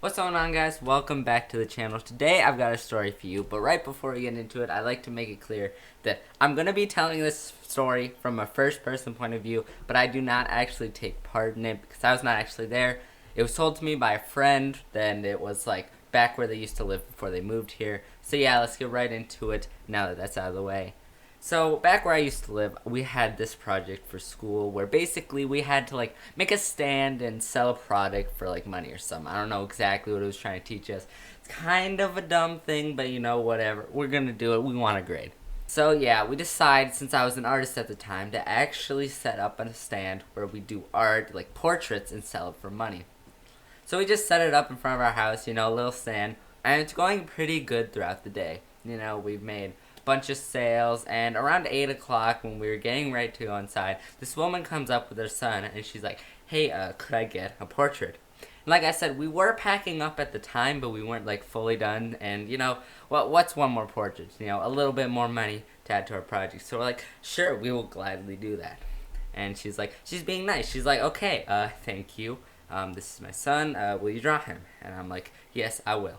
What's going on, guys? Welcome back to the channel. Today I've got a story for you, but right before we get into it, I'd like to make it clear that I'm going to be telling this story from a first person point of view, but I do not actually take part in it because I was not actually there. It was told to me by a friend, then it was like back where they used to live before they moved here. So yeah, let's get right into it now that that's out of the way. So back where I used to live, we had this project for school where basically we had to like make a stand and sell a product for like money or something. I don't know exactly what it was trying to teach us. It's kind of a dumb thing, but you know, whatever. We're gonna do it. We want a grade. So yeah, we decided, since I was an artist at the time, to actually set up a stand where we do art, like portraits, and sell it for money. So we just set it up in front of our house, you know, a little stand, and it's going pretty good throughout the day. You know, we've made a bunch of sales, and around 8 o'clock when we were getting ready to go inside, this woman comes up with her son, and she's like, hey, could I get a portrait? And like I said, we were packing up at the time, but we weren't like fully done, and you know, what's one more portrait? You know, a little bit more money to add to our project. So we're like, sure, we will gladly do that. And she's like, she's being nice. She's like, okay, thank you. This is my son. Will you draw him? And I'm like, yes, I will.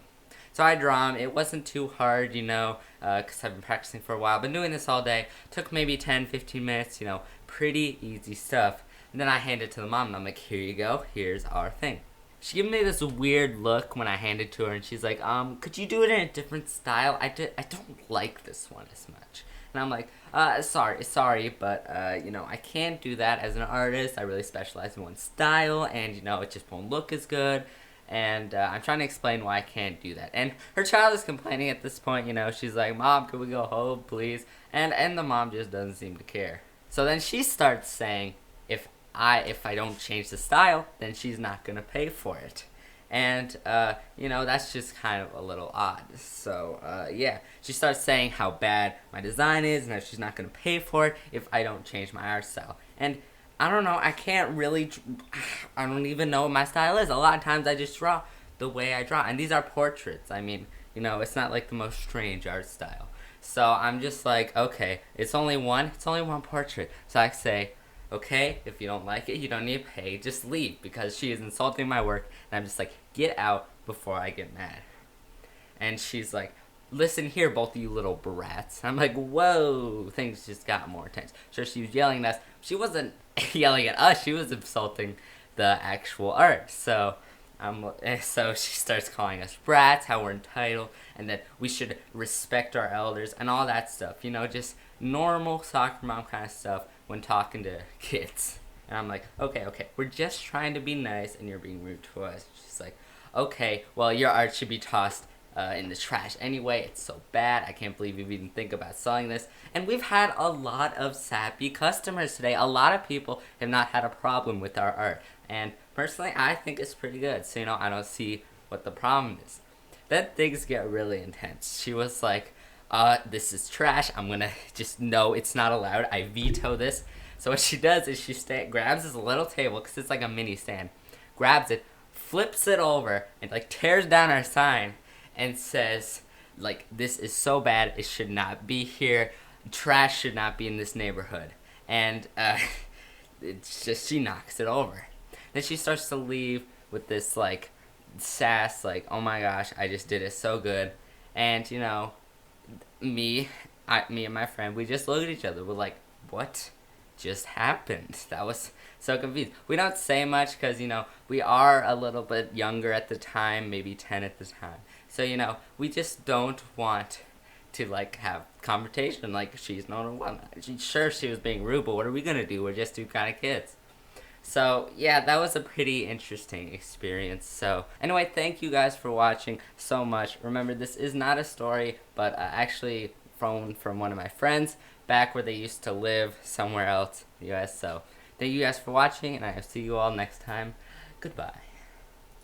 So I draw him. It wasn't too hard, you know, because I've been practicing for a while. Been doing this all day. Took maybe 10, 15 minutes, you know, pretty easy stuff. And then I hand it to the mom, and I'm like, here you go. Here's our thing. She gave me this weird look when I handed it to her, and she's like, could you do it in a different style? I don't like this one as much. And I'm like, sorry, but, you know, I can't do that as an artist. I really specialize in one style, and, you know, it just won't look as good. And I'm trying to explain why I can't do that. And her child is complaining at this point, you know. She's like, Mom, can we go home, please? And the mom just doesn't seem to care. So then she starts saying, if I don't change the style, then she's not going to pay for it. And, you know, that's just kind of a little odd. So, yeah, she starts saying how bad my design is and that she's not going to pay for it if I don't change my art style. And I don't know, I can't really, I don't even know what my style is. A lot of times I just draw the way I draw. And these are portraits. I mean, you know, it's not like the most strange art style. So I'm just like, okay, it's only one portrait. So I say, okay, if you don't like it, you don't need to pay, just leave, because she is insulting my work, and I'm just like, get out before I get mad. And she's like, listen here, both of you little brats. I'm like, whoa, things just got more tense. Sure, she was yelling at us. She wasn't yelling at us, she was insulting the actual art. So so she starts calling us brats, how we're entitled, and that we should respect our elders, and all that stuff. You know, just normal soccer mom kind of stuff when talking to kids. And I'm like, okay, we're just trying to be nice, and you're being rude to us. She's like, okay, well, your art should be tossed in the trash anyway. It's so bad. I can't believe you even think about selling this. And we've had a lot of sappy customers today. A lot of people have not had a problem with our art. And personally, I think it's pretty good. So, you know, I don't see what the problem is. Then things get really intense. She was like, this is trash. I'm gonna just, no, it's not allowed. I veto this. So what she does is she grabs this little table, because it's like a mini stand, grabs it, flips it over, and like tears down our sign, and says, like, this is so bad, it should not be here. Trash should not be in this neighborhood. And it's just, she knocks it over. Then she starts to leave with this like sass, like, oh my gosh, I just did it so good. And you know, me and my friend, we just looked at each other. We're like, what just happened? That was so confused. We don't say much because, you know, we are a little bit younger at the time, maybe 10 at the time. So, you know, we just don't want to, like, have confrontation like she's known or whatnot. Sure, she was being rude, but what are we going to do? We're just two kind of kids. So, yeah, that was a pretty interesting experience. So, anyway, thank you guys for watching so much. Remember, this is not a story, but actually from one of my friends back where they used to live somewhere else in the U.S. So, thank you guys for watching, and I will see you all next time. Goodbye.